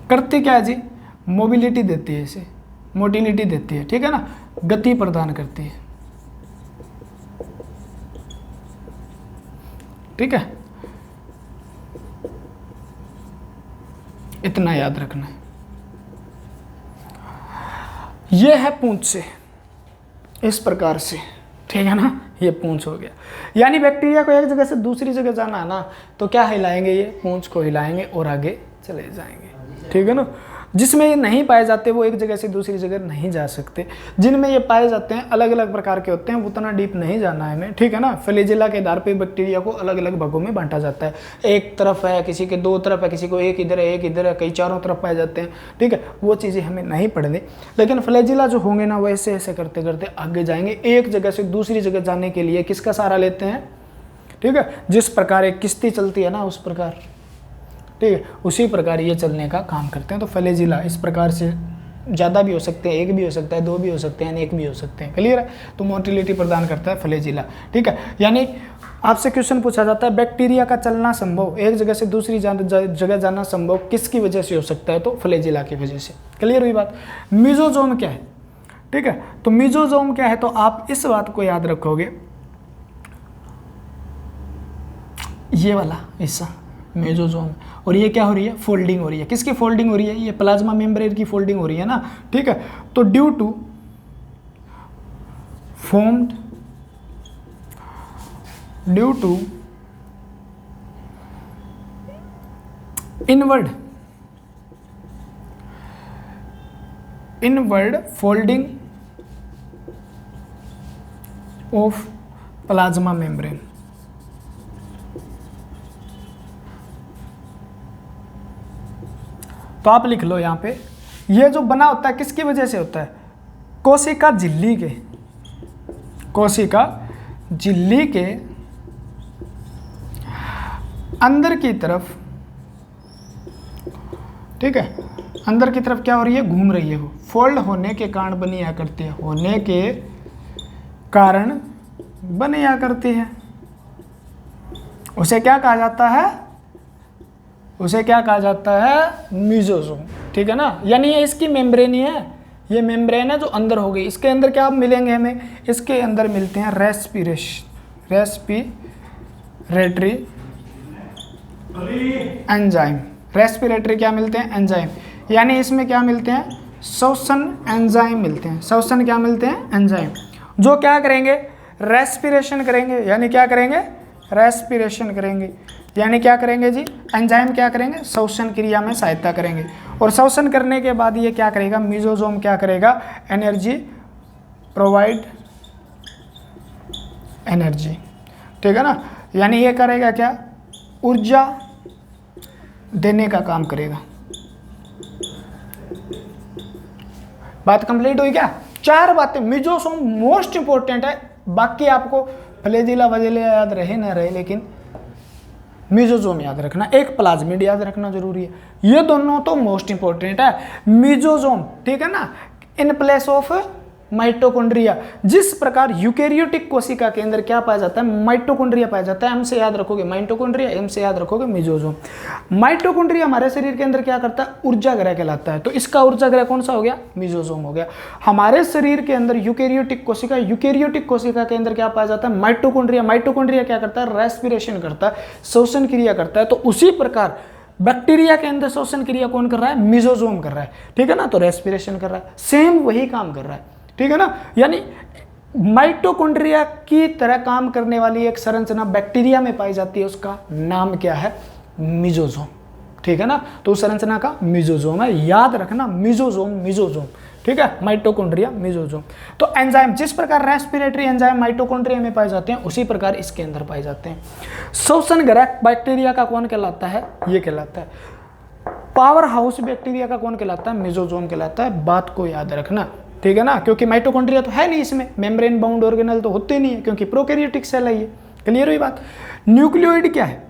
करती क्या है जी? मोबिलिटी देती है, इसे मोटिलिटी देती है, ठीक है ना, गति प्रदान करती है, ठीक है। इतना याद रखना है। यह है पूंछ से, इस प्रकार से, ठीक है ना। ये पूंछ हो गया। यानी बैक्टीरिया को एक जगह से दूसरी जगह जाना है ना तो क्या हिलाएंगे? ये पूंछ को हिलाएंगे और आगे चले जाएंगे, ठीक है ना। जिसमें ये नहीं पाए जाते वो एक जगह से दूसरी जगह नहीं जा सकते। जिनमें ये पाए जाते हैं अलग अलग प्रकार के होते हैं, उतना डीप नहीं जाना है हमें, ठीक है ना। फ्लैजिला के आधार पे बैक्टीरिया को अलग अलग भागों में बांटा जाता है। एक तरफ है, किसी के दो तरफ है, किसी को एक इधर है, एक इधर है, कई चारों तरफ पाए जाते हैं, ठीक है। वो चीज़ें हमें नहीं पढ़नी। लेकिन फ्लैजिला जो होंगे ना वो ऐसे ऐसे करते करते आगे जाएंगे, एक जगह से दूसरी जगह जाने के लिए किसका सहारा लेते हैं? ठीक है, जिस प्रकार एक किश्ती चलती है ना उस प्रकार, ठीक है, उसी प्रकार ये चलने का काम करते हैं। तो फ्लैजिला इस प्रकार से ज़्यादा भी हो सकते हैं, एक भी हो सकता है, दो भी हो सकते हैं, अनेक भी हो सकते हैं। क्लियर है? तो मोटिलिटी प्रदान करता है फ्लैजिला, ठीक है। यानी आपसे क्वेश्चन पूछा जाता है बैक्टीरिया का चलना संभव, एक जगह से दूसरी जगह जाना संभव किसकी वजह से हो सकता है? तो फ्लैजिला की वजह से। क्लियर हुई बात? मीजोजोम क्या है? ठीक है, तो मीजोजोम क्या है? तो आप इस बात को याद रखोगे, ये वाला हिस्सा मेजोजोम, और ये क्या हो रही है? फोल्डिंग हो रही है। किसकी फोल्डिंग हो रही है? ये प्लाज्मा मेम्ब्रेन की फोल्डिंग हो रही है ना, ठीक है। तो due to formed inward folding of plasma membrane. तो आप लिख लो यहां पे, ये जो बना होता है किसकी वजह से होता है? कोशिका झिल्ली के, कोशिका झिल्ली के अंदर की तरफ, ठीक है, अंदर की तरफ क्या हो रही है? घूम रही है। वो फोल्ड होने के कारण बनी या करती है, होने के कारण बने या करती है। उसे क्या कहा जाता है? उसे क्या कहा जाता है? मेसोसोम, ठीक है ना। यानी ये इसकी मेम्ब्रेन ही है, ये मेम्ब्रेन है जो अंदर हो गई। इसके अंदर क्या मिलेंगे हमें? इसके अंदर मिलते हैं रेस्पिरेटरी एंजाइम। रेस्पिरेटरी क्या मिलते हैं? एंजाइम। यानी इसमें क्या मिलते हैं? श्वसन एंजाइम मिलते हैं। श्वसन क्या मिलते हैं? एंजाइम, जो क्या करेंगे? रेस्पिरेशन करेंगे। यानी क्या करेंगे? रेस्पिरेशन करेंगे। यानी क्या करेंगे जी? एंजाइम क्या करेंगे? श्वसन क्रिया में सहायता करेंगे। और श्वसन करने के बाद ये क्या करेगा? मेसोसोम क्या करेगा? एनर्जी प्रोवाइड, एनर्जी, ठीक है ना। यानी ये करेगा क्या? ऊर्जा देने का काम करेगा। बात कंप्लीट हुई क्या? 4 बातें। मेसोसोम मोस्ट इंपॉर्टेंट है, बाकी आपको फ्लैजिला वजीला याद रहे ना रहे, लेकिन मेसोसोम याद रखना, एक प्लाज्मिड याद रखना जरूरी है। ये दोनों तो मोस्ट इंपॉर्टेंट है। मेसोसोम, ठीक है ना, इन प्लेस ऑफ माइटोकॉन्ड्रिया। जिस प्रकार यूकेरियोटिक कोशिका के अंदर क्या पाया जाता है? माइटोकॉन्ड्रिया पाया जाता है। एम से याद रखोगे माइटोकॉन्ड्रिया, एम से याद रखोगे मेसोसोम। माइटोकॉन्ड्रिया हमारे शरीर के अंदर क्या करता है? ऊर्जा ग्रह कहलाता है। तो इसका ऊर्जा ग्रह कौन सा हो गया? मेसोसोम हो गया। हमारे शरीर के अंदर यूकेरियोटिक कोशिका के अंदर क्या पाया जाता है? माइटोकॉन्ड्रिया। माइटोकॉन्ड्रिया क्या करता है? रेस्पिरेशन करता है, श्वसन क्रिया करता है। तो उसी प्रकार बैक्टीरिया के अंदर श्वसन क्रिया कौन कर रहा है? मेसोसोम कर रहा है, ठीक है ना। तो रेस्पिरेशन कर रहा है, सेम वही काम कर रहा है, ठीक है ना। यानी माइटोकॉन्ड्रिया की तरह काम करने वाली एक संरचना बैक्टीरिया में पाई जाती है, उसका नाम क्या है? मेसोसोम, ठीक है ना। तो उस संरचना का मेसोसोम है, याद रखना, मेसोसोम, ठीक है। Mitochondria, mesosome. तो एंजाइम, जिस प्रकार रेस्पिरेटरी एंजाइम माइटोकॉन्ड्रिया में पाए जाते हैं, उसी प्रकार इसके अंदर पाए जाते हैं। श्वसन ग्रह बैक्टीरिया का कौन कहलाता है? ये कहलाता है। पावर हाउस बैक्टीरिया का कौन कहलाता है? मेसोसोम कहलाता है। बात को याद रखना, ठीक है ना, क्योंकि माइटोकॉन्ड्रिया तो है नहीं इसमें, मेम्ब्रेन बाउंड ऑर्गेनल तो होते नहीं है, क्योंकि प्रोकैरियोटिक सेल है ये। क्लियर हुई बात? न्यूक्लियोइड क्या है?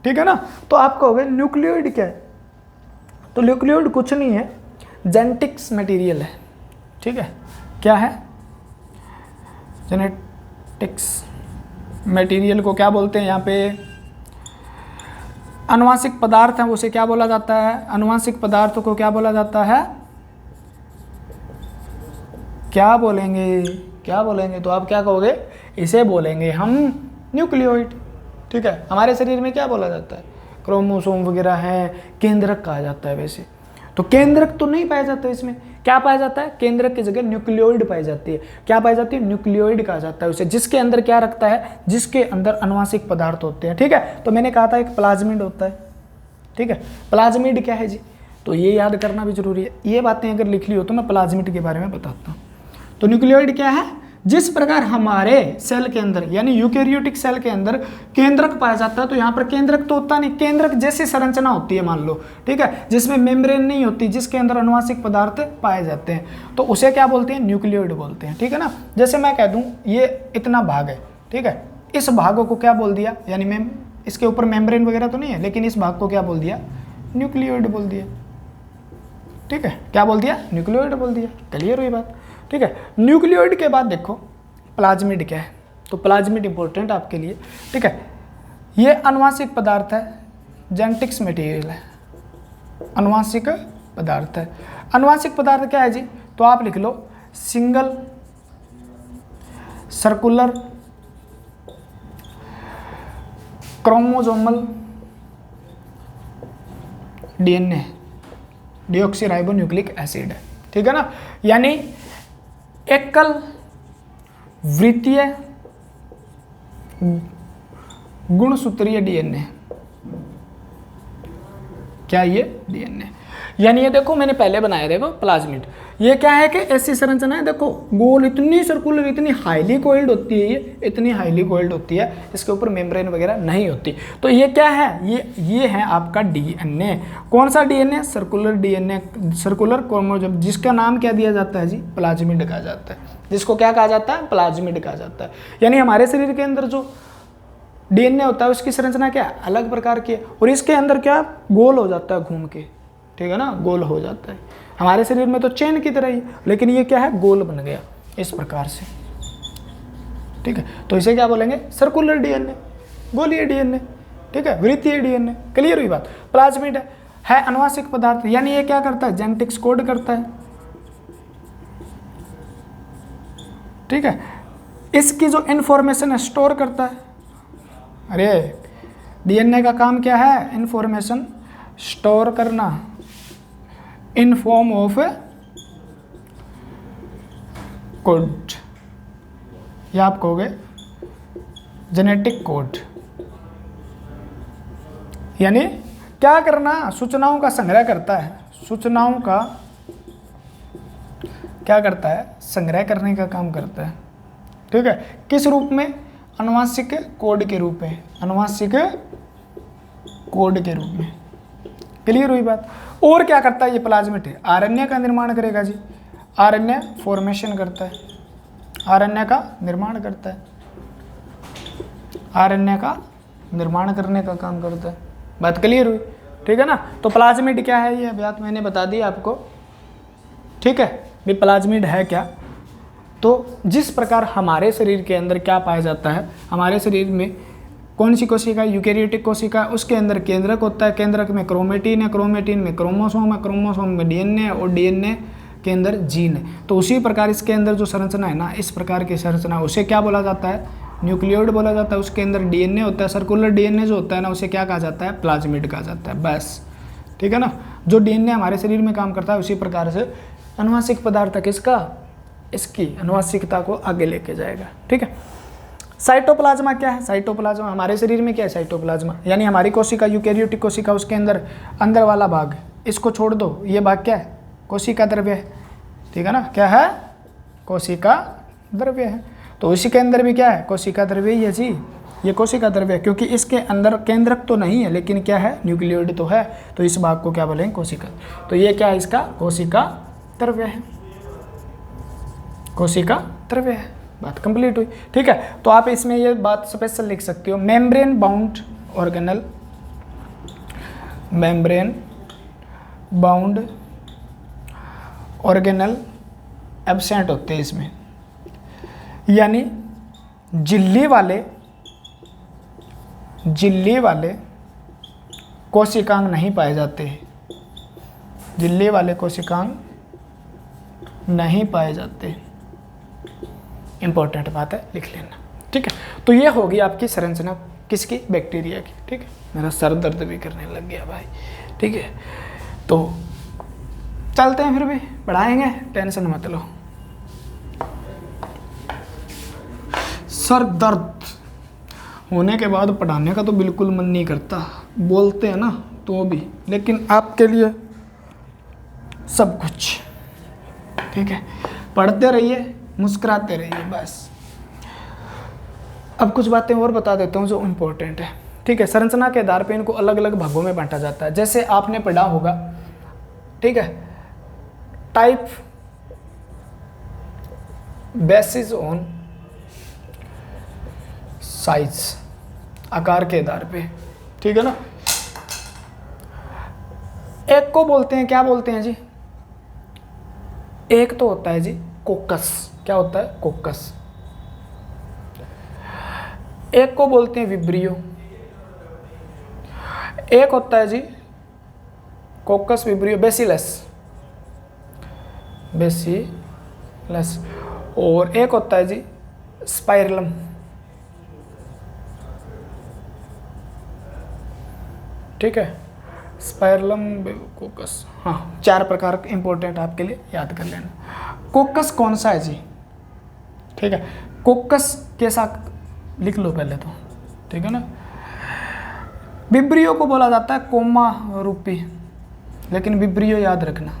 ठीक है ना। तो आप कहोगे न्यूक्लियोइड क्या है? तो न्यूक्लियोइड कुछ नहीं है, जेनेटिक्स मटेरियल है, ठीक है। क्या है? जेनेटिक्स मटेरियल को क्या बोलते हैं? यहाँ पे आनुवांशिक पदार्थ है, उसे क्या बोला जाता है? आनुवांशिक पदार्थों को क्या बोला जाता है? क्या बोलेंगे? तो आप क्या कहोगे? इसे बोलेंगे हम न्यूक्लियोइड, ठीक है। हमारे शरीर में क्या बोला जाता है? क्रोमोसोम वगैरह है, केंद्रक कहा जाता है। वैसे तो केंद्रक तो नहीं पाया जाता इसमें, क्या पाया जाता है? केंद्रक की जगह न्यूक्लियोइड पाई जाती है। क्या पाई जाती है? न्यूक्लियोइड कहा जाता है उसे, जिसके अंदर क्या रखता है? जिसके अंदर आनुवांशिक पदार्थ होते हैं, ठीक है। तो मैंने कहा था एक प्लाज्मिड होता है, ठीक है। प्लाज्मिड क्या है जी? तो ये याद करना भी जरूरी है। ये बातें अगर लिख ली हो तो मैं प्लाज्मिड के बारे में बताता हूँ। तो न्यूक्लियोइड क्या है? जिस प्रकार हमारे सेल के अंदर यानी यूकेरियोटिक सेल के अंदर केंद्रक पाया जाता है, तो यहाँ पर केंद्रक तो होता नहीं, केंद्रक जैसी संरचना होती है मान लो, ठीक है, जिसमें मेम्ब्रेन नहीं होती, जिसके अंदर आनुवांशिक पदार्थ पाए जाते हैं, तो उसे क्या बोलते हैं? न्यूक्लियोइड बोलते हैं, ठीक है ना। जैसे मैं कह दूं ये इतना भाग है, ठीक है, इस भाग को क्या बोल दिया? यानी मैं इसके ऊपर मेम्ब्रेन वगैरह तो नहीं है, लेकिन इस भाग को क्या बोल दिया? न्यूक्लियोइड बोल दिया, ठीक है। क्या बोल दिया? न्यूक्लियोइड बोल दिया। क्लियर हुई बात? ठीक है। न्यूक्लियोइड के बाद देखो प्लाज्मिड क्या है। तो प्लाज्मिड इंपॉर्टेंट आपके लिए, ठीक है। ये आनुवांशिक पदार्थ है, जेनेटिक्स मटेरियल है, आनुवांशिक पदार्थ है। आनुवांशिक पदार्थ क्या है जी? तो आप लिख लो single circular chromosomal DNA, deoxyribonucleic acid है, ठीक है ना। यानी एकल वृत्तीय गुणसूत्रीय डीएनए। क्या ये? डीएनए। यानी ये देखो मैंने पहले बनाया, देखो प्लाज्मिड, ये क्या है कि ऐसी संरचना है, देखो गोल, इतनी सर्कुलर, इतनी हाईली कोइल्ड होती है, ये इतनी हाईली कोइल्ड होती है, इसके ऊपर मेम्ब्रेन वगैरह नहीं होती। तो ये क्या है, ये है आपका डीएनए। कौन सा DNA? Circular DNA, circular chromosome, जिसका नाम क्या दिया जाता है जी? प्लाज्मिड कहा जाता है। जिसको क्या कहा जाता है? प्लाज्मिड कहा जाता है। यानी हमारे शरीर के अंदर जो डीएनए होता है उसकी संरचना क्या है? अलग प्रकार की है, और इसके अंदर क्या गोल हो जाता है घूम के, ठीक है ना, गोल हो जाता है। हमारे शरीर में तो चेन की तरह ही, लेकिन ये क्या है? गोल बन गया इस प्रकार से, ठीक है। तो इसे क्या बोलेंगे? सर्कुलर डीएनए, गोलीय डीएनए, ठीक है, वृत्तीय डीएनए। क्लियर हुई बात? प्लाज्मिड है अनुवांशिक पदार्थ, यानी ये क्या करता है? जेनेटिक्स कोड करता है, ठीक है। इसकी जो इंफॉर्मेशन स्टोर करता है, अरे डीएनए का काम क्या है? इंफॉर्मेशन स्टोर करना इन फॉर्म ऑफ कोड, या आप कहोगे जेनेटिक कोड। यानी क्या करना? सूचनाओं का संग्रह करता है, सूचनाओं का क्या करता है? संग्रह करने का काम करता है, ठीक है। किस रूप में? अनुवांशिक कोड के रूप में, अनुवांशिक कोड के रूप में। क्लियर हुई बात? और क्या करता है ये प्लाज्मिड? आरएनए का निर्माण करेगा जी, आरएनए फॉर्मेशन करता है, आरएनए का निर्माण करता है, आरएनए का निर्माण करने का काम करता है। बात क्लियर हुई? ठीक है ना। तो प्लाज्मिड क्या है, ये बात मैंने बता दी आपको, ठीक है। भी प्लाज्मिड है क्या? तो जिस प्रकार हमारे शरीर के अंदर क्या पाया जाता है, हमारे शरीर में कौन सी कोशिका? यूकेरियोटिक कोशिका, उसके अंदर केंद्रक होता है, केंद्रक में क्रोमेटिन है, क्रोमेटिन में क्रोमोसोम है, क्रोमोसोम में डीएनए, और डीएनए के अंदर जीन है। तो उसी प्रकार इसके अंदर जो संरचना है ना, इस प्रकार की संरचना, उसे क्या बोला जाता है? न्यूक्लियोइड बोला जाता है। उसके अंदर डीएनए होता है, सर्कुलर डीएनए जो होता है ना, उसे क्या कहा जाता है? प्लाज्मिड कहा जाता है, बस, ठीक है ना। जो डीएनए हमारे शरीर में काम करता है, उसी प्रकार से अनुवांशिक पदार्थ किसका? इसकी अनुवांशिकता को आगे लेके जाएगा, ठीक है। साइटोप्लाज्मा क्या है? साइटोप्लाज्मा हमारे शरीर में क्या है? साइटोप्लाज्मा यानी हमारी कोशिका, यूकेरियोटिक कोशिका, उसके अंदर अंदर वाला भाग, इसको छोड़ दो, ये भाग क्या है? कोशिका द्रव्य है, ठीक है ना। क्या है? कोशिका द्रव्य है। तो इसी के अंदर भी क्या है? कोशिका द्रव्य ही है जी, ये कोशिका द्रव्य है, क्योंकि इसके अंदर केंद्रक तो नहीं है, लेकिन क्या है? न्यूक्लियोइड तो है। तो इस भाग को क्या बोलेंगे? कोशिका। तो ये क्या है? इसका कोशिका द्रव्य है, कोशिका द्रव्य है। बात कंप्लीट हुई, ठीक है। तो आप इसमें ये बात स्पेशल लिख सकते हो, membrane bound organelle, membrane bound organelle absent होते हैं इसमें, यानी झिल्ली वाले कोशिकांग नहीं पाए जाते हैं, झिल्ली वाले कोशिकांग नहीं पाए जाते। इंपॉर्टेंट बात है, लिख लेना, ठीक है। तो ये होगी आपकी संरचना किसकी? बैक्टीरिया की, ठीक है। मेरा सर दर्द भी करने लग गया भाई, ठीक है। तो चलते हैं, फिर भी पढ़ाएंगे, टेंशन मत लो। सर दर्द होने के बाद पढ़ाने का तो बिल्कुल मन नहीं करता, बोलते हैं ना तो भी, लेकिन आपके लिए सब कुछ, ठीक है। पढ़ते रहिए, मुस्कुराते रहिए, बस। अब कुछ बातें और बता देता हूँ जो इम्पोर्टेंट है, ठीक है। संरचना के आधार पर इनको अलग अलग भागों में बांटा जाता है। जैसे आपने पढ़ा होगा, ठीक है, टाइप बेसिस ऑन साइज, आकार के आधार पे, ठीक है ना। एक को बोलते हैं, क्या बोलते हैं जी? एक तो होता है जी कोकस, क्या होता है? कोकस। एक को बोलते हैं विब्रियो, एक होता है जी कोकस विब्रियो बेसिलस, बेसिलस, और एक होता है जी स्पाइरलम, ठीक है, स्पाइरलम कोकस। हाँ, 4 प्रकार इंपॉर्टेंट आपके लिए याद कर लेना। कोकस कौन सा है जी? ठीक है, कोकस के साथ लिख लो पहले तो, ठीक है ना। विब्रियो को बोला जाता है कोमा रूपी, लेकिन विब्रियो याद रखना,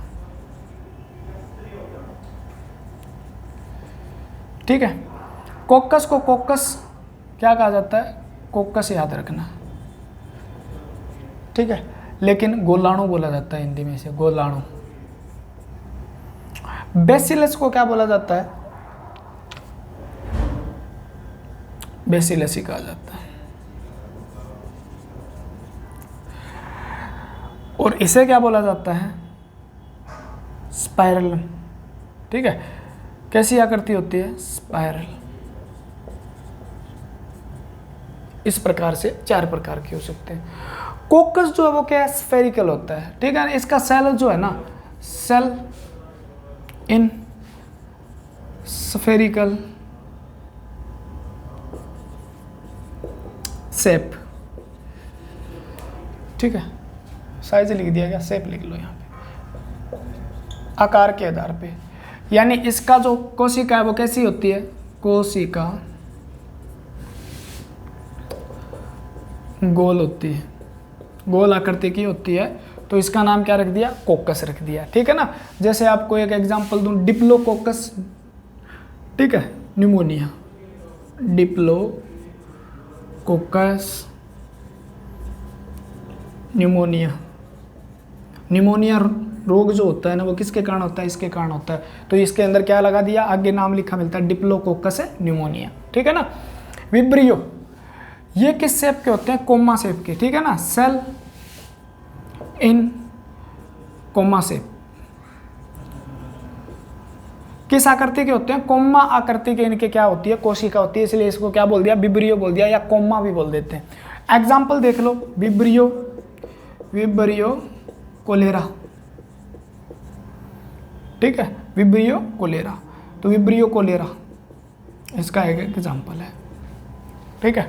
ठीक है। कोकस को कोकस क्या कहा जाता है, कोकस याद रखना, ठीक है। लेकिन गोलाणु बोला जाता है हिंदी में से, गोलाणु। बेसिलस को क्या बोला जाता है, बेसिलस ही कहा जाता है। और इसे क्या बोला जाता है, स्पाइरल, ठीक है। कैसी आकृति होती है, स्पाइरल। इस प्रकार से 4 प्रकार के हो सकते हैं। कोकस जो है वो क्या है, स्फेरिकल होता है, ठीक है। इसका सेल जो है ना, सेल इन स्फेरिकल शेप, ठीक है। साइज लिख दिया गया, शेप लिख लो यहाँ पे, आकार के आधार पे। यानी इसका जो कोशिका है वो कैसी होती है, कोशिका गोल होती है, गोल आकृति की होती है। तो इसका नाम क्या रख दिया, कोकस रख दिया, ठीक है ना। जैसे आपको एक एग्जांपल दूं, डिप्लोकोकस, ठीक है, न्यूमोनिया, डिप्लोकोकस न्यूमोनिया। न्यूमोनिया रोग जो होता है ना वो किसके कारण होता है, इसके कारण होता है। तो इसके अंदर क्या लगा दिया, आगे नाम लिखा मिलता है, डिप्लोकोकस न्यूमोनिया, ठीक है ना। विब्रियो, ये किस शेप के होते हैं, कोमा शेप के, ठीक है ना। सेल इन कोमा शेप, किस आकृति के होते हैं, कोमा आकृति के इनके क्या होती है, कोशिका होती है, इसलिए इसको क्या बोल दिया, विब्रियो बोल दिया, या कोमा भी बोल देते हैं। एग्जाम्पल देख लो, विब्रियो, विब्रियो कोलेरा, ठीक है, विब्रियो कोलेरा। तो विब्रियो कोलेरा इसका एक एग्जाम्पल है, ठीक है।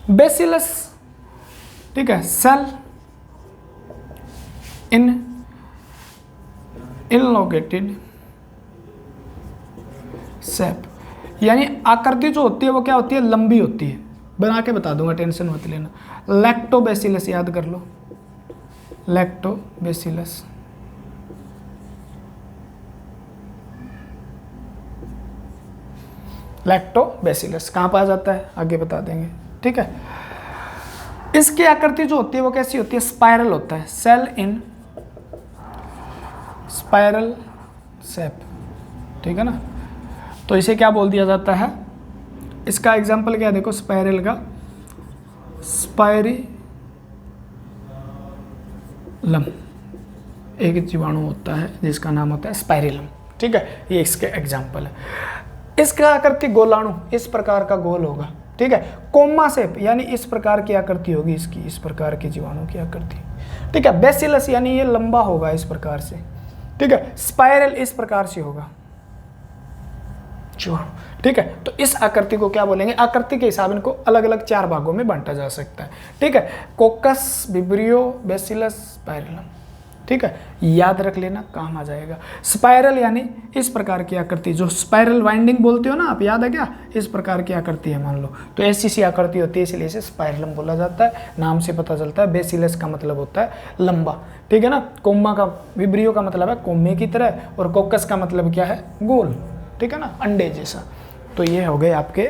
बेसिलस, ठीक है, सेल इन इनलोकेटेड शेप, यानी आकृति जो होती है वो क्या होती है, लंबी होती है। बना के बता दूंगा, टेंशन मत लेना। लैक्टोबैसिलस याद कर लो, लैक्टोबैसिलस, लैक्टोबैसिलस कहाँ पाया जाता है, आगे बता देंगे, ठीक है। इसकी आकृति जो होती है वो कैसी होती है, स्पाइरल होता है, सेल इन स्पाइरल शेप, ठीक है ना। तो इसे क्या बोल दिया जाता है, इसका एग्जाम्पल क्या देखो, स्पाइरल का, स्पाइरिलम, एक जीवाणु होता है जिसका नाम होता है स्पाइरिलम, ठीक है। ये इसके एग्जाम्पल है। इसका आकृति गोलाणु, इस प्रकार का गोल होगा, ठीक है। कोमा शेप, यानी इस प्रकार की आकृति होगी इसकी, इस प्रकार की जीवाणु की आकृति, ठीक है। बेसिलस, यानी ये लंबा होगा इस प्रकार से, ठीक है। स्पाइरल इस प्रकार से होगा जीवाणु, ठीक है। तो इस आकृति को क्या बोलेंगे, आकृति के हिसाब इनको अलग अलग 4 भागों में बांटा जा सकता है, ठीक है। कोकस, विब्रियो, बेसिलस, स्पाइरलम, ठीक है, याद रख लेना, काम आ जाएगा। स्पाइरल यानी इस प्रकार की आकृति, जो स्पाइरल वाइंडिंग बोलते हो ना आप, याद है क्या, इस प्रकार की आकृति है मान लो, तो ऐसी सी आकृति होती है, इसलिए इसे स्पाइरलम बोला जाता है, नाम से पता चलता है। बेसिलस का मतलब होता है लंबा, ठीक है ना। कोमा का, विब्रियो का मतलब है कोमे की तरह, और कोकस का मतलब क्या है, गोल, ठीक है ना, अंडे जैसा। तो ये हो गए आपके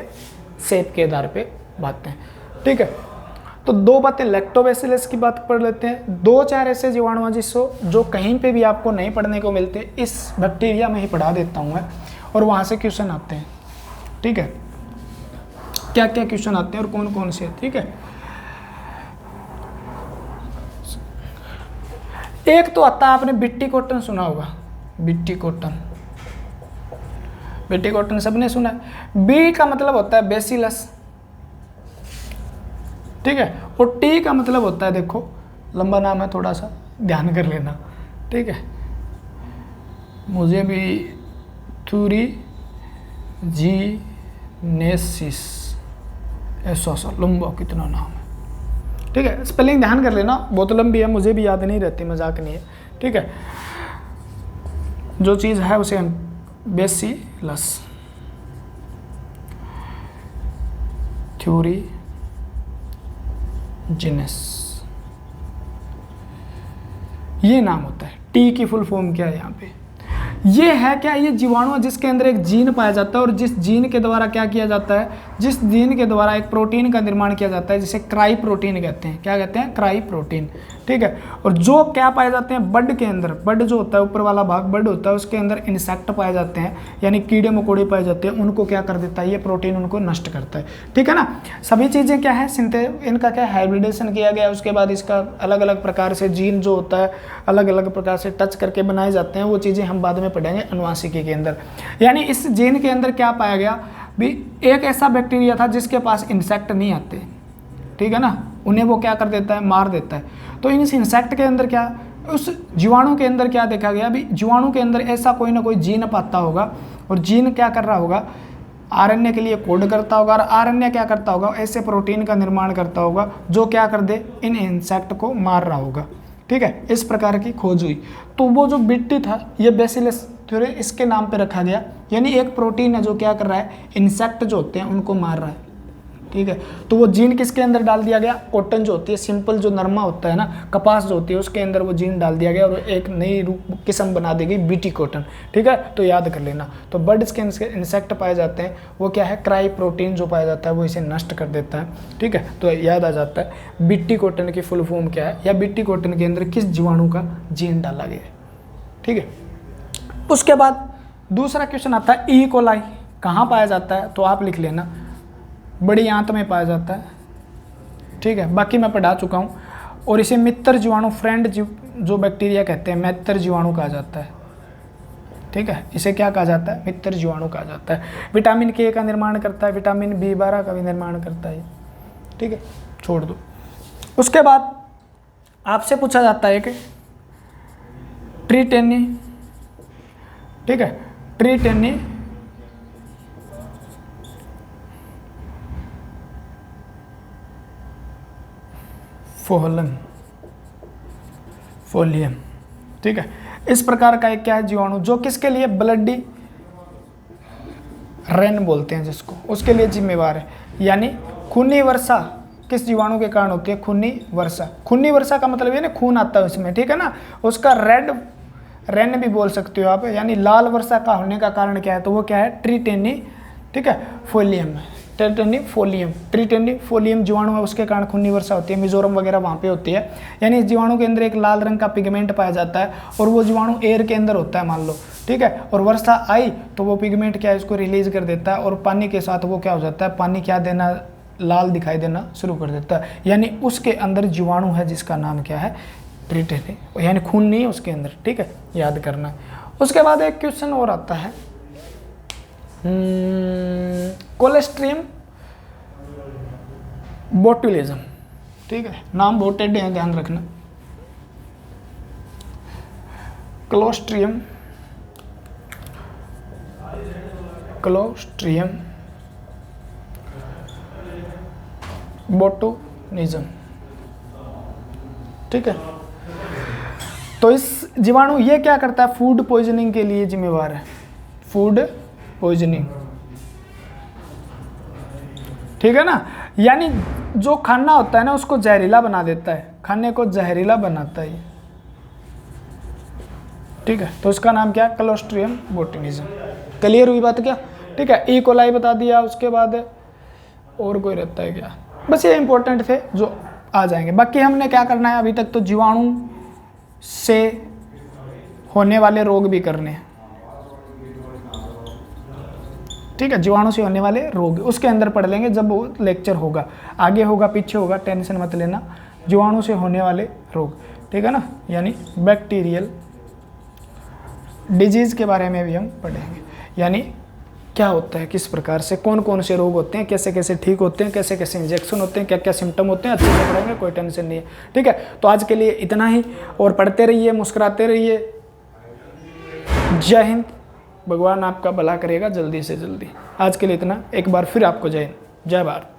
शेप के आधार पे बातें, ठीक है। तो 2 बातें लैक्टोबैसिलस की बात पढ़ लेते हैं। 2-4 ऐसे जीवाणु जो कहीं पे भी आपको नहीं पढ़ने को मिलते, इस बैक्टीरिया में ही पढ़ा देता हूँ मैं, और वहाँ से क्वेश्चन आते हैं, ठीक है। क्या क्या क्वेश्चन आते हैं और कौन कौन से, ठीक है। एक तो आता है, आपने बिट्टी कॉटन सुना होगा, बिट्टी कॉटन, बिट्टी कॉटन सबने सुना है। बी का मतलब होता है बेसिलस, ठीक है। और टी का मतलब होता है, देखो लंबा नाम है, थोड़ा सा ध्यान कर लेना, ठीक है। मुझे भी थ्यूरीजीनेसिस, ऐसा सा लंबा कितना नाम है, ठीक है। स्पेलिंग ध्यान कर लेना, बहुत लंबी है, मुझे भी याद नहीं रहती, मजाक नहीं है, ठीक है। जो चीज़ है उसे हम बेसिलस, थ्यूरीजीनेस, ये नाम होता है। टी की फुल फॉर्म क्या है यहाँ पे, ये है क्या, ये जीवाणु जिसके अंदर एक जीन पाया जाता है और जिस जीन के द्वारा क्या किया जाता है, जिस जीन के द्वारा एक प्रोटीन का निर्माण किया जाता है जिसे क्राई प्रोटीन कहते हैं। क्या कहते हैं? Cry protein. ठीक है। और जो क्या पाए जाते हैं बड के अंदर, बड जो होता है ऊपर वाला भाग बड होता है, उसके अंदर इंसेक्ट पाए जाते हैं, यानी कीड़े मकोड़े पाए जाते हैं। उनको क्या कर देता है, ये प्रोटीन उनको नष्ट करता है। ठीक है ना। सभी चीज़ें क्या है, इनका क्या हाइब्रिडेशन किया गया, उसके बाद इसका अलग अलग प्रकार से जीन जो होता है अलग अलग प्रकार से टच करके बनाए जाते हैं। वो चीज़ें हम बाद में पढ़ेंगे अनुवांशिकी के अंदर। यानी इस जीन के अंदर क्या पाया गया भी, एक ऐसा बैक्टीरिया था जिसके पास इंसेक्ट नहीं आते। ठीक है ना। उन्हें वो क्या कर देता है, मार देता है। तो इस इंसेक्ट के अंदर क्या, उस जीवाणु के अंदर क्या देखा गया भी, जीवाणु के अंदर ऐसा कोई ना कोई जीन पाता होगा और जीन क्या कर रहा होगा, आरएनए के लिए कोड करता होगा और आरएनए क्या करता होगा, ऐसे प्रोटीन का निर्माण करता होगा जो क्या कर दे, इन इंसेक्ट को मार रहा होगा। ठीक है। इस प्रकार की खोज हुई। तो वो जो बिट्टी था ये बेसिलस थ्योरी इसके नाम पे रखा गया, यानी एक प्रोटीन है जो क्या कर रहा है, इंसेक्ट जो होते हैं उनको मार रहा है। ठीक है। तो वो जीन किसके अंदर डाल दिया गया, कॉटन जो होती है, सिंपल जो नरमा होता है ना, कपास जो होती है, उसके अंदर वो जीन डाल दिया गया और एक नई रूप किस्म बना दी गई, बीटी कॉटन। ठीक है। तो याद कर लेना। तो बर्ड्स के इंसेक्ट पाए जाते हैं, वो क्या है, क्राई प्रोटीन जो पाया जाता है वो इसे नष्ट कर देता है। ठीक है। तो याद आ जाता है बीटी कॉटन की फुल फॉर्म क्या है, या बीटी कॉटन के अंदर किस जीवाणु का जीन डाला गया है। ठीक है। उसके बाद दूसरा क्वेश्चन आता है ई कोलाई कहाँ पाया जाता है, तो आप लिख लेना बड़ी आंत में पाया जाता है। ठीक है। बाकी मैं पढ़ा चुका हूँ। और इसे मित्र जीवाणु, फ्रेंड जो बैक्टीरिया कहते हैं, मित्र जीवाणु कहा जाता है। ठीक है। इसे क्या कहा जाता है, मित्र जीवाणु कहा जाता है। विटामिन के का निर्माण करता है, विटामिन B12 का भी निर्माण करता है। ठीक है। छोड़ दो। उसके बाद आपसे पूछा जाता है कि ट्रीटेनी, ठीक है, ट्रीटेनी फोलियम। ठीक है। इस प्रकार का एक क्या है जीवाणु जो किसके लिए, ब्लडी रेन बोलते हैं जिसको, उसके लिए जिम्मेवार है। यानी खूनी वर्षा किस जीवाणु के कारण होती है, खूनी वर्षा। खूनी वर्षा का मतलब ये ना खून आता है उसमें। ठीक है ना। उसका रेड रेन भी बोल सकते हो आप, यानी लाल वर्षा का होने का कारण क्या है, तो वो क्या है, ट्रीटेनी, ठीक है, फोलियम। ट्रीटेनिफोलियम जीवाणु है, उसके कारण खूनी वर्षा होती है। मिजोरम वगैरह वहाँ पे होती है। यानी इस जीवाणु के अंदर एक लाल रंग का पिगमेंट पाया जाता है और वो जीवाणु एयर के अंदर होता है मान लो। ठीक है। और वर्षा आई तो वो पिगमेंट क्या है, इसको रिलीज कर देता है और पानी के साथ वो क्या हो जाता है, पानी क्या देना, लाल दिखाई देना शुरू कर देता है। यानी उसके अंदर जीवाणु है जिसका नाम क्या है, ट्रीटेनी, यानी खून नहीं है उसके अंदर। ठीक है। याद करना। उसके बाद एक क्वेश्चन और आता है, कोलेस्ट्रियम बोटुलिज्म। ठीक है। नाम बहुत टेढ़े हैं, ध्यान रखना। क्लोस्ट्रियम बोटुलिज्म। ठीक है। तो इस जीवाणु ये क्या करता है, फूड पॉइजनिंग के लिए जिम्मेवार है, फूड पॉइजनिंग। ठीक है ना। यानी जो खाना होता है ना उसको जहरीला बना देता है, खाने को जहरीला बनाता है। ठीक है। तो इसका नाम क्या है, क्लोस्ट्रियम बोटुलिज्म। क्लियर हुई बात क्या। ठीक है। ई कोलाई बता दिया। उसके बाद और कोई रहता है क्या, बस ये इंपॉर्टेंट थे जो आ जाएंगे। बाकी हमने क्या करना है, अभी तक तो जीवाणु से होने वाले रोग भी करने हैं। ठीक है। जीवाणु से होने वाले रोग उसके अंदर पढ़ लेंगे जब वो लेक्चर होगा, आगे होगा पीछे होगा, टेंशन मत लेना। जीवाणु से होने वाले रोग, ठीक है ना, यानी बैक्टीरियल डिजीज़ के बारे में भी हम पढ़ेंगे। यानी क्या होता है, किस प्रकार से कौन कौन से रोग होते हैं, कैसे कैसे ठीक होते हैं, कैसे कैसे इंजेक्शन होते हैं, क्या क्या सिम्टम होते हैं, अच्छे से पढ़ेंगे, कोई टेंशन नहीं है। ठीक है। तो आज के लिए इतना ही, और पढ़ते रहिए, मुस्कुराते रहिए। जय हिंद। भगवान आपका भला करेगा जल्दी से जल्दी। आज के लिए इतना। एक बार फिर आपको जय हिंद, जय भारत।